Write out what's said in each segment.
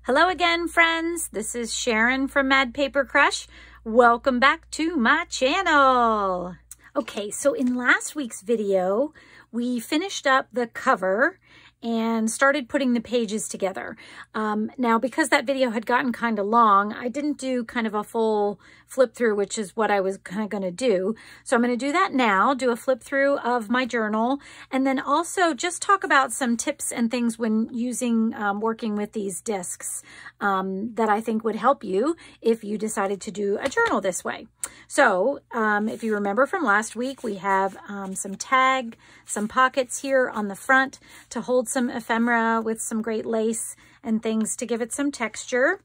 Hello again, friends. This is Sharon from Mad Paper Crush. Welcome back to my channel. Okay, so in last week's video, we finished up the cover and started putting the pages together. Now, because that video had gotten kind of long, I didn't do kind of a full flip through, which is what I was kind of going to do. So I'm going to do that now, do a flip through of my journal, and then also just talk about some tips and things when using, working with these discs that I think would help you if you decided to do a journal this way. So if you remember from last week, we have some pockets here on the front to hold some ephemera with some great lace and things to give it some texture.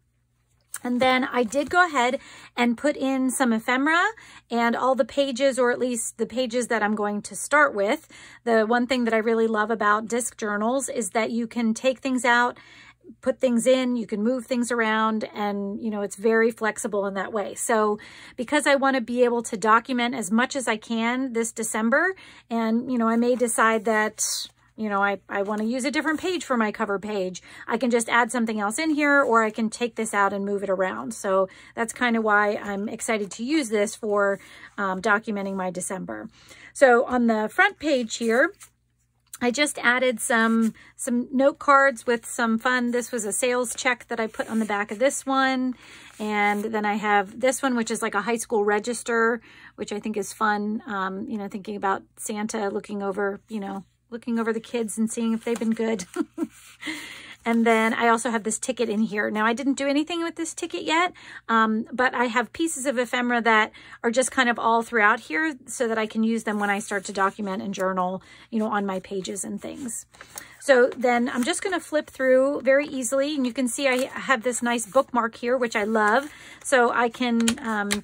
And then I did go ahead and put in some ephemera and all the pages, or at least the pages that I'm going to start with. The one thing that I really love about disc journals is that you can take things out, put things in, you can move things around, and you know, it's very flexible in that way. So because I want to be able to document as much as I can this December, and you know, I may decide that you know, I want to use a different page for my cover page, I can just add something else in here, or I can take this out and move it around. So that's kind of why I'm excited to use this for documenting my December. So on the front page here, I just added some note cards with some fun. This was a sales check that I put on the back of this one. And then I have this one, which is like a high school register, which I think is fun. You know, thinking about Santa looking over, you know, looking over the kids and seeing if they've been good. And then I also have this ticket in here. Now, I didn't do anything with this ticket yet, but I have pieces of ephemera that are just kind of all throughout here so that I can use them when I start to document and journal, you know, on my pages and things. So then I'm just going to flip through very easily, and you can see I have this nice bookmark here, which I love. So I can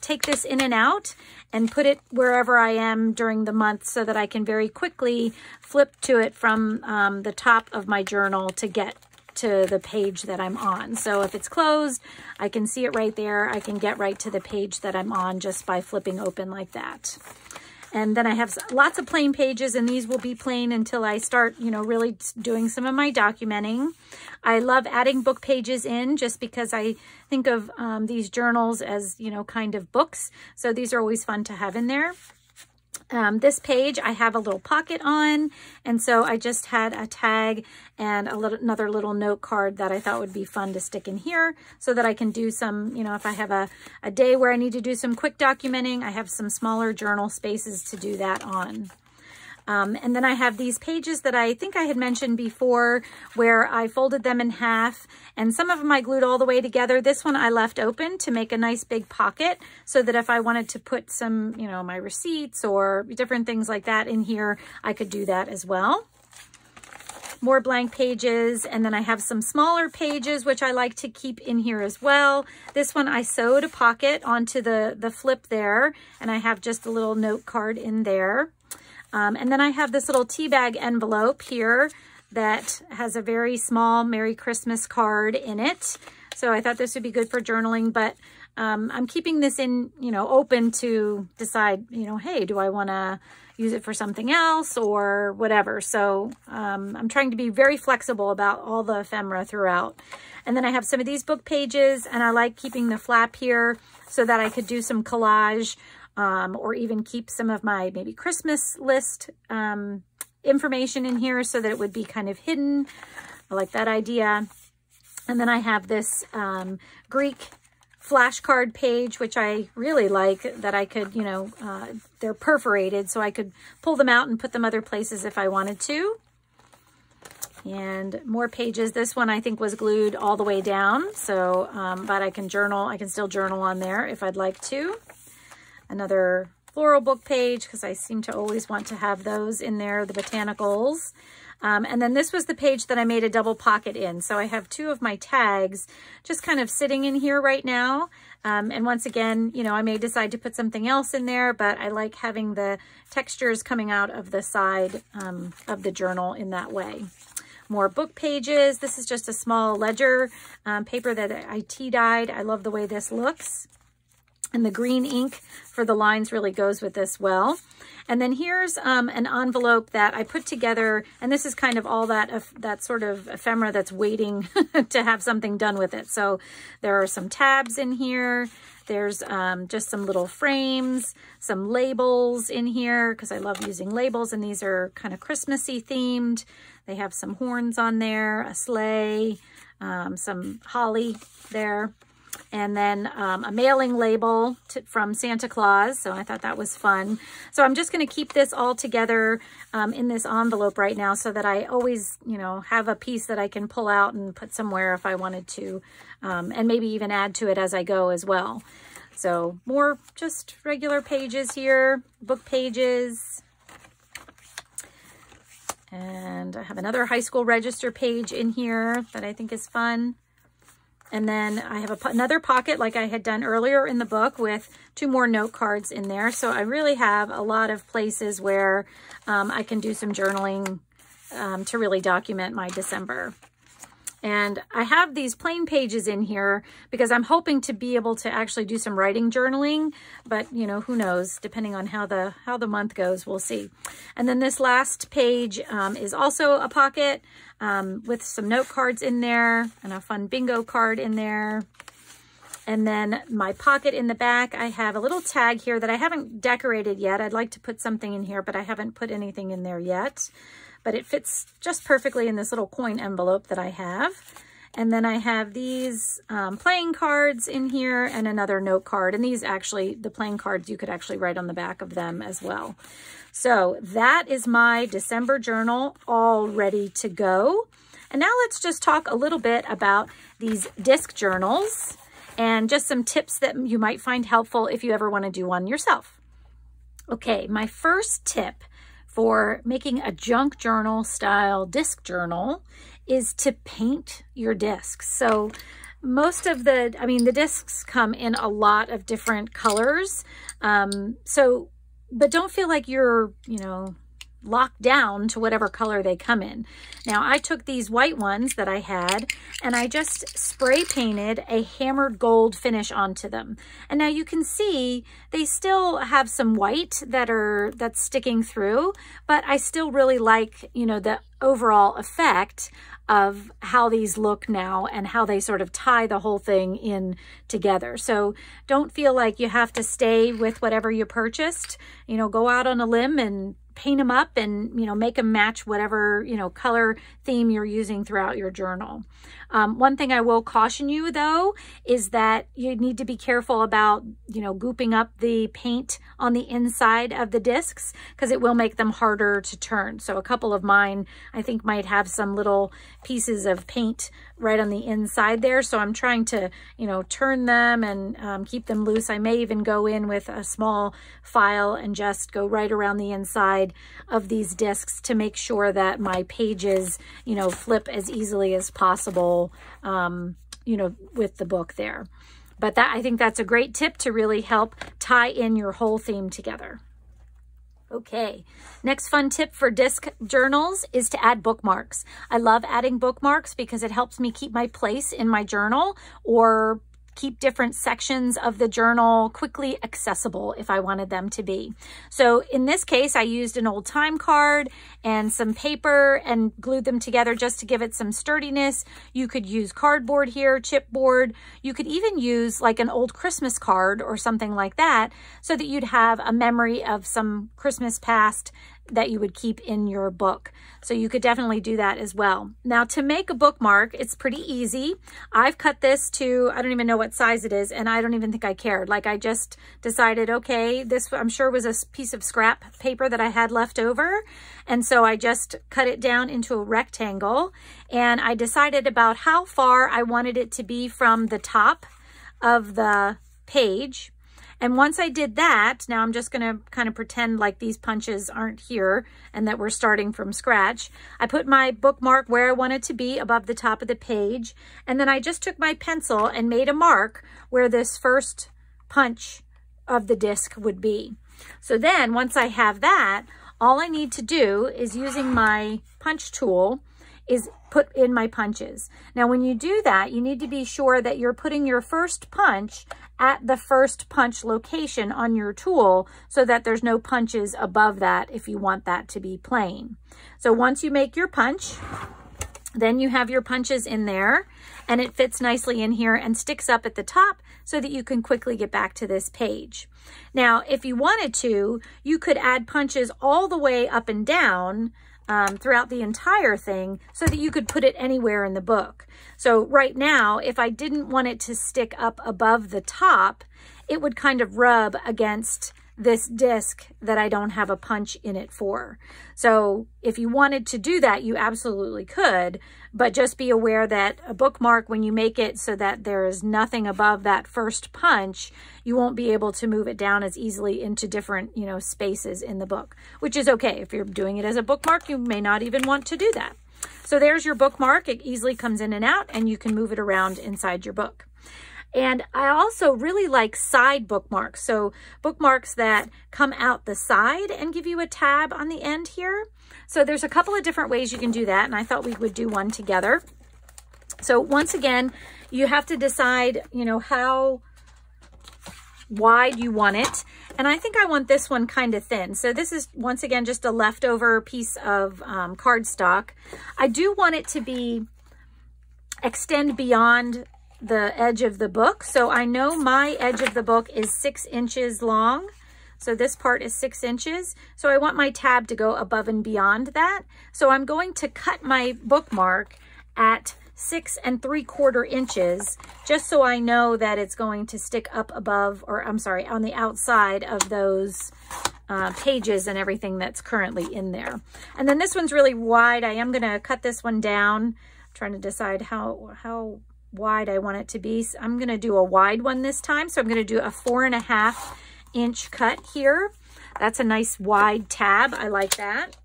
take this in and out and put it wherever I am during the month so that I can very quickly flip to it from the top of my journal to get to the page that I'm on. So if it's closed, I can see it right there. I can get right to the page that I'm on just by flipping open like that. And then I have lots of plain pages, and these will be plain until I start, you know, really doing some of my documenting. I love adding book pages in just because I think of these journals as, you know, kind of books. So these are always fun to have in there. This page I have a little pocket on, and so I just had a tag and another little note card that I thought would be fun to stick in here so that I can do some, you know, if I have a day where I need to do some quick documenting, I have some smaller journal spaces to do that on. And then I have these pages that I think I had mentioned before where I folded them in half, and some of them I glued all the way together. This one I left open to make a nice big pocket so that if I wanted to put some, you know, my receipts or different things like that in here, I could do that as well. More blank pages, and then I have some smaller pages which I like to keep in here as well. This one I sewed a pocket onto the flip there, and I have just a little note card in there. And then I have this little tea bag envelope here that has a very small Merry Christmas card in it. So I thought this would be good for journaling, but I'm keeping this in, you know, open to decide, you know, hey, do I want to use it for something else or whatever. So I'm trying to be very flexible about all the ephemera throughout. And then I have some of these book pages, and I like keeping the flap here so that I could do some collage, or even keep some of my maybe Christmas list information in here so that it would be kind of hidden. I like that idea. And then I have this Greek flashcard page, which I really like, that I could, you know, they're perforated, so I could pull them out and put them other places if I wanted to. And more pages. This one I think was glued all the way down, so but I can still journal on there if I'd like to. Another floral book page, because I seem to always want to have those in there, the botanicals. And then this was the page that I made a double pocket in. So I have two of my tags just kind of sitting in here right now. And once again, you know, I may decide to put something else in there, but I like having the textures coming out of the side of the journal in that way. More book pages. This is just a small ledger paper that I tea-dyed. I love the way this looks. And the green ink for the lines really goes with this well. And then here's an envelope that I put together, and this is kind of all that sort of ephemera that's waiting to have something done with it. So there are some tabs in here. There's just some little frames, some labels in here, because I love using labels, and these are kind of Christmassy themed. They have some horns on there, a sleigh, some holly there. And then a mailing label from Santa Claus. So I thought that was fun. So I'm just going to keep this all together in this envelope right now so that I always, you know, have a piece that I can pull out and put somewhere if I wanted to, and maybe even add to it as I go as well. So more just regular pages here, book pages. And I have another high school register page in here that I think is fun. And then I have another pocket like I had done earlier in the book with 2 more note cards in there. So I really have a lot of places where I can do some journaling to really document my December. And I have these plain pages in here because I'm hoping to be able to actually do some writing journaling, but you know, who knows, depending on how the month goes, we'll see. And then this last page is also a pocket with some note cards in there and a fun bingo card in there. And then my pocket in the back, I have a little tag here that I haven't decorated yet. I'd like to put something in here, but I haven't put anything in there yet. But it fits just perfectly in this little coin envelope that I have. And then I have these playing cards in here and another note card. And these actually, the playing cards, you could actually write on the back of them as well. So that is my December journal all ready to go. And now let's just talk a little bit about these disc journals and just some tips that you might find helpful if you ever want to do one yourself. Okay, my first tip for making a junk journal style disc journal is to paint your discs. So most of the discs come in a lot of different colors. But don't feel like you're, you know, locked down to whatever color they come in. Now I took these white ones that I had and I just spray painted a hammered gold finish onto them. And now you can see they still have some white that's sticking through, but I still really like, you know, the overall effect of how these look now and how they sort of tie the whole thing in together. So don't feel like you have to stay with whatever you purchased. You know, go out on a limb and paint them up and, you know, make them match whatever, you know, color theme you're using throughout your journal. One thing I will caution you though, is that you need to be careful about, you know, gooping up the paint on the inside of the discs because it will make them harder to turn. So a couple of mine, I think, might have some little pieces of paint right on the inside there. So I'm trying to, you know, turn them and keep them loose. I may even go in with a small file and just go right around the inside of these discs to make sure that my pages, you know, flip as easily as possible, you know, with the book there. But I think that's a great tip to really help tie in your whole theme together. Okay, next fun tip for disc journals is to add bookmarks. I love adding bookmarks because it helps me keep my place in my journal or keep different sections of the journal quickly accessible if I wanted them to be. So in this case, I used an old time card and some paper and glued them together just to give it some sturdiness. You could use cardboard here, chipboard. You could even use like an old Christmas card or something like that so that you'd have a memory of some Christmas past that you would keep in your book. So you could definitely do that as well. Now to make a bookmark, it's pretty easy. I've cut this to, I don't even know what size it is, and I don't even think I cared. Like I just decided, okay, this I'm sure was a piece of scrap paper that I had left over. And so I just cut it down into a rectangle and I decided about how far I wanted it to be from the top of the page. And once I did that, now I'm just going to kind of pretend like these punches aren't here and that we're starting from scratch. I put my bookmark where I want it to be above the top of the page. And then I just took my pencil and made a mark where this first punch of the disc would be. So then once I have that, all I need to do is using my punch tool is put in my punches. Now, when you do that, you need to be sure that you're putting your first punch at the first punch location on your tool so that there's no punches above that if you want that to be plain. So once you make your punch, then you have your punches in there and it fits nicely in here and sticks up at the top so that you can quickly get back to this page. Now, if you wanted to, you could add punches all the way up and down throughout the entire thing so that you could put it anywhere in the book. So right now, if I didn't want it to stick up above the top, it would kind of rub against this disc that I don't have a punch in it for. So if you wanted to do that, you absolutely could, but just be aware that a bookmark, when you make it so that there is nothing above that first punch, you won't be able to move it down as easily into different, spaces in the book, which is okay. If you're doing it as a bookmark, you may not even want to do that. So there's your bookmark. It easily comes in and out and you can move it around inside your book. And I also really like side bookmarks. So bookmarks that come out the side and give you a tab on the end here. So there's a couple of different ways you can do that. And I thought we would do one together. So once again, you have to decide, how wide you want it. And I think I want this one kind of thin. So this is, once again, just a leftover piece of cardstock. I do want it to extend beyond the edge of the book. So I know my edge of the book is 6 inches long. So this part is 6 inches. So I want my tab to go above and beyond that. So I'm going to cut my bookmark at 6 3/4 inches, just so I know that it's going to stick up above, or I'm sorry, on the outside of those pages and everything that's currently in there. And then this one's really wide. I am going to cut this one down. I'm trying to decide how wide I want it to be. So I'm going to do a wide one this time. So I'm going to do a 4.5 inch cut here. That's a nice wide tab. I like that.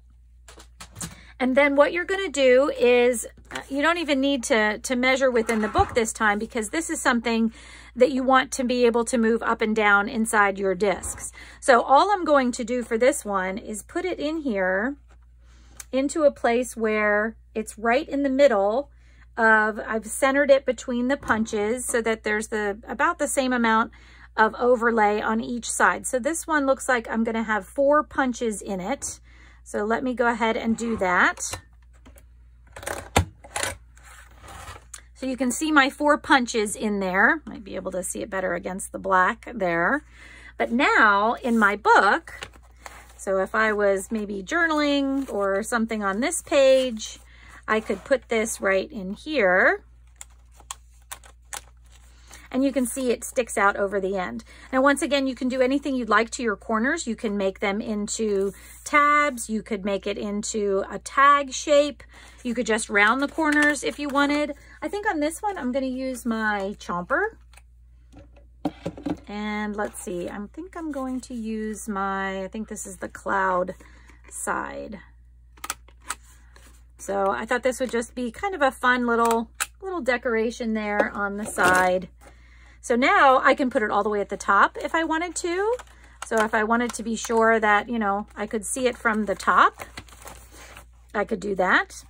And then what you're going to do is you don't even need to measure within the book this time, because this is something that you want to be able to move up and down inside your discs. So all I'm going to do for this one is put it in here into a place where it's right in the middle of, I've centered it between the punches so that there's about the same amount of overlay on each side. So this one looks like I'm going to have 4 punches in it. So let me go ahead and do that. So you can see my 4 punches in there. Might be able to see it better against the black there. But now in my book, so if I was maybe journaling or something on this page, I could put this right in here. And you can see it sticks out over the end. Now, once again, you can do anything you'd like to your corners. You can make them into tabs. You could make it into a tag shape. You could just round the corners if you wanted. I think on this one, I'm going to use my chomper. And let's see, I think I'm going to use I think this is the cloud side. So I thought this would just be kind of a fun little decoration there on the side. So now I can put it all the way at the top if I wanted to. So if I wanted to be sure that, I could see it from the top, I could do that.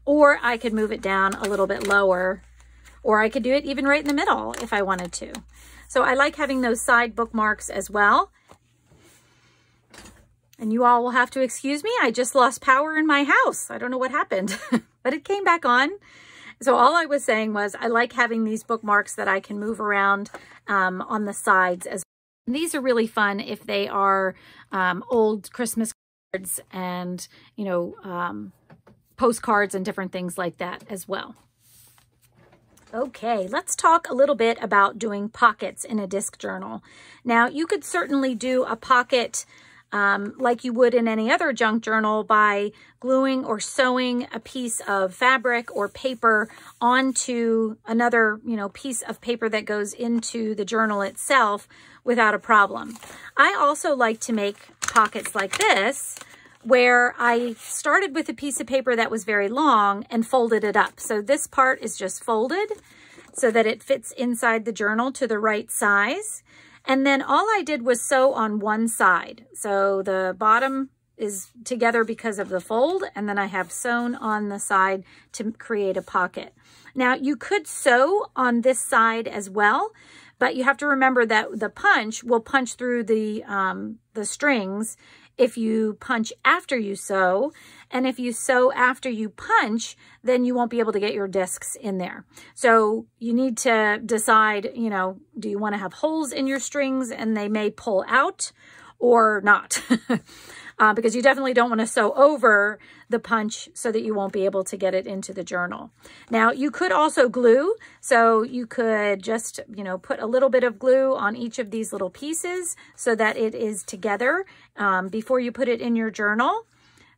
Or I could move it down a little bit lower, or I could do it even right in the middle if I wanted to. So I like having those side bookmarks as well. And you all will have to excuse me. I just lost power in my house. I don't know what happened, but it came back on. So all I was saying was I like having these bookmarks that I can move around on the sides as well. And these are really fun if they are old Christmas cards and, postcards and different things like that as well. Okay, let's talk a little bit about doing pockets in a disc journal. Now, you could certainly do a pocket like you would in any other junk journal by gluing or sewing a piece of fabric or paper onto another, piece of paper that goes into the journal itself without a problem. I also like to make pockets like this, where I started with a piece of paper that was very long and folded it up. So this part is just folded so that it fits inside the journal to the right size. And then all I did was sew on one side. So the bottom is together because of the fold, and then I have sewn on the side to create a pocket. Now you could sew on this side as well, but you have to remember that the punch will punch through the strings if you punch after you sew. And if you sew after you punch, then you won't be able to get your discs in there. So you need to decide, you know, do you want to have holes in your strings and they may pull out or not? Because you definitely don't want to sew over the punch so that you won't be able to get it into the journal. Now, you could also glue. So you could just, you know, put a little bit of glue on each of these little pieces so that it is together before you put it in your journal.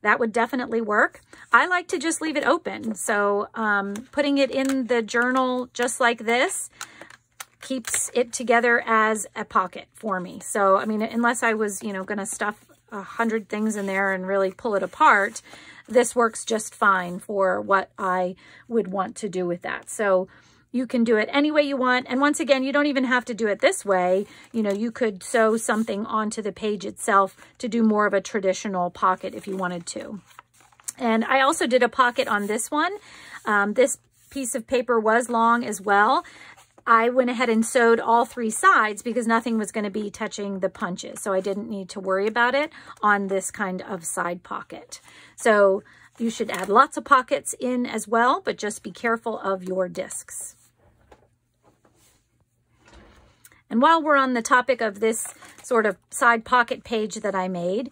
That would definitely work. I like to just leave it open. So putting it in the journal just like this keeps it together as a pocket for me. So, I mean, unless I was, you know, going to stuff 100 things in there and really pull it apart, this works just fine for what I would want to do with that. So you can do it any way you want. And once again, you don't even have to do it this way. You know, you could sew something onto the page itself to do more of a traditional pocket if you wanted to. And I also did a pocket on this one. This piece of paper was long as well. I went ahead and sewed all 3 sides because nothing was going to be touching the punches. So I didn't need to worry about it on this kind of side pocket. So you should add lots of pockets in as well, but just be careful of your discs. And while we're on the topic of this sort of side pocket page that I made,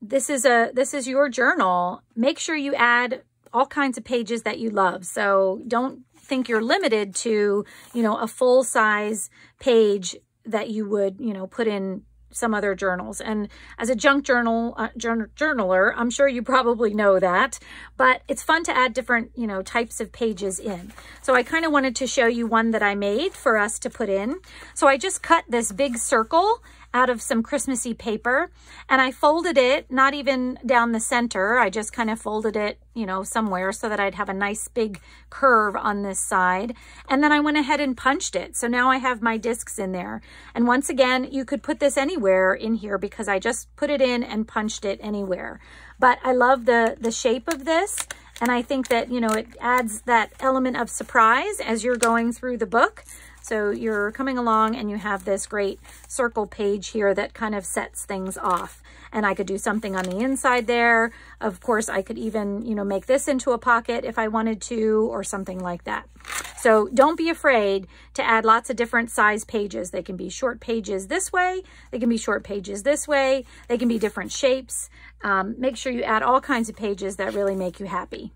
this is your journal. Make sure you add all kinds of pages that you love. So don't think you're limited to, you know, a full size page that you would, you know, put in some other journals. And as a junk journaler, I'm sure you probably know that, but it's fun to add different, you know, types of pages in. So I kind of wanted to show you one that I made for us to put in. So I just cut this big circle out of some Christmassy paper, and I folded it, not even down the center. I just kind of folded it, you know, somewhere so that I'd have a nice big curve on this side. And then I went ahead and punched it. So now I have my discs in there. And once again, you could put this anywhere in here because I just put it in and punched it anywhere. But I love the shape of this. And I think that, you know, it adds that element of surprise as you're going through the book. So you're coming along and you have this great circle page here that kind of sets things off. And I could do something on the inside there. Of course, I could even, you know, make this into a pocket if I wanted to, or something like that. So don't be afraid to add lots of different size pages. They can be short pages this way. They can be short pages this way. They can be different shapes. Make sure you add all kinds of pages that really make you happy.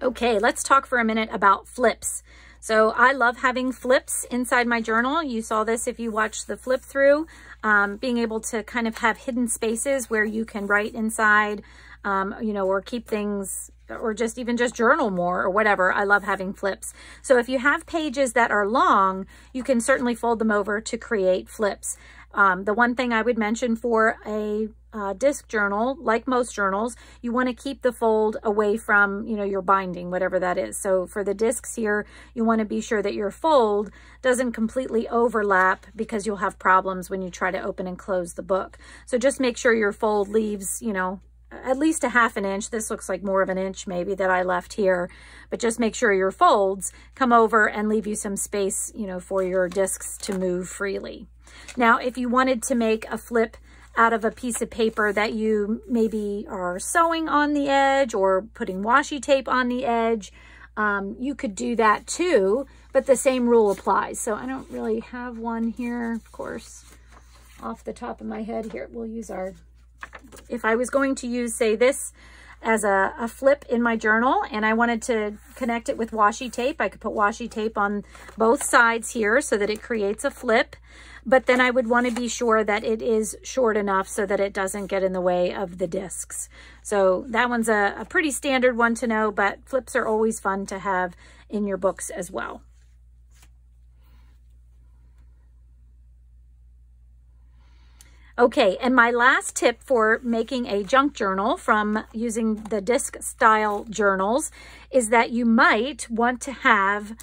Okay, let's talk for a minute about flips. So I love having flips inside my journal. You saw this if you watched the flip through, being able to kind of have hidden spaces where you can write inside, you know, or keep things, or just even just journal more or whatever. I love having flips. So if you have pages that are long, you can certainly fold them over to create flips. The one thing I would mention for a disc journal, like most journals, you want to keep the fold away from, you know, your binding, whatever that is. So for the discs here, you want to be sure that your fold doesn't completely overlap because you'll have problems when you try to open and close the book. So just make sure your fold leaves, you know, at least a ½ inch. This looks like more of an inch maybe that I left here, but just make sure your folds come over and leave you some space, you know, for your discs to move freely. Now, if you wanted to make a flip out of a piece of paper that you maybe are sewing on the edge or putting washi tape on the edge, you could do that too, but the same rule applies. So I don't really have one here, of course, off the top of my head here. We'll use our, if I was going to use, say, this as a flip in my journal and I wanted to connect it with washi tape, I could put washi tape on both sides here so that it creates a flip. But then I would want to be sure that it is short enough so that it doesn't get in the way of the discs. So that one's a pretty standard one to know, but flips are always fun to have in your books as well. Okay, and my last tip for making a junk journal from using the disc style journals is that you might want to have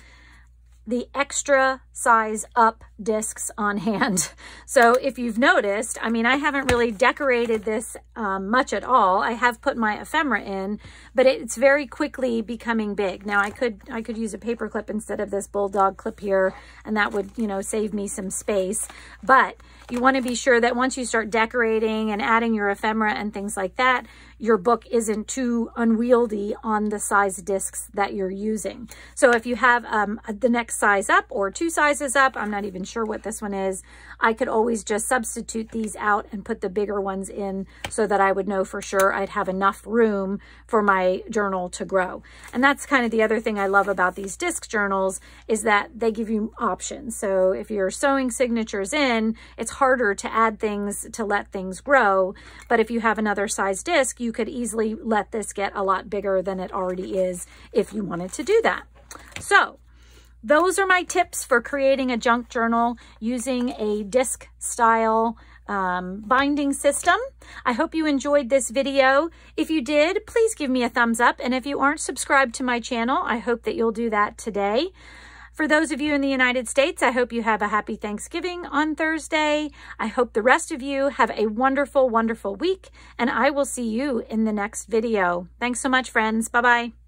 the extra size up discs on hand. So if you've noticed, I mean, I haven't really decorated this much at all. I have put my ephemera in, but it's very quickly becoming big. Now I could use a paper clip instead of this bulldog clip here, and that would, you know, save me some space. But you want to be sure that once you start decorating and adding your ephemera and things like that, your book isn't too unwieldy on the size discs that you're using. So if you have the next size up or 2 sizes up, I'm not even sure what this one is, I could always just substitute these out and put the bigger ones in so that I would know for sure I'd have enough room for my journal to grow. And that's kind of the other thing I love about these disc journals, is that they give you options. So if you're sewing signatures in, it's harder to add things to let things grow. But if you have another size disc, you could easily let this get a lot bigger than it already is if you wanted to do that. So those are my tips for creating a junk journal using a disc style binding system. I hope you enjoyed this video. If you did, please give me a thumbs up. And if you aren't subscribed to my channel, I hope that you'll do that today. For those of you in the United States, I hope you have a happy Thanksgiving on Thursday. I hope the rest of you have a wonderful, wonderful week, and I will see you in the next video. Thanks so much, friends. Bye-bye.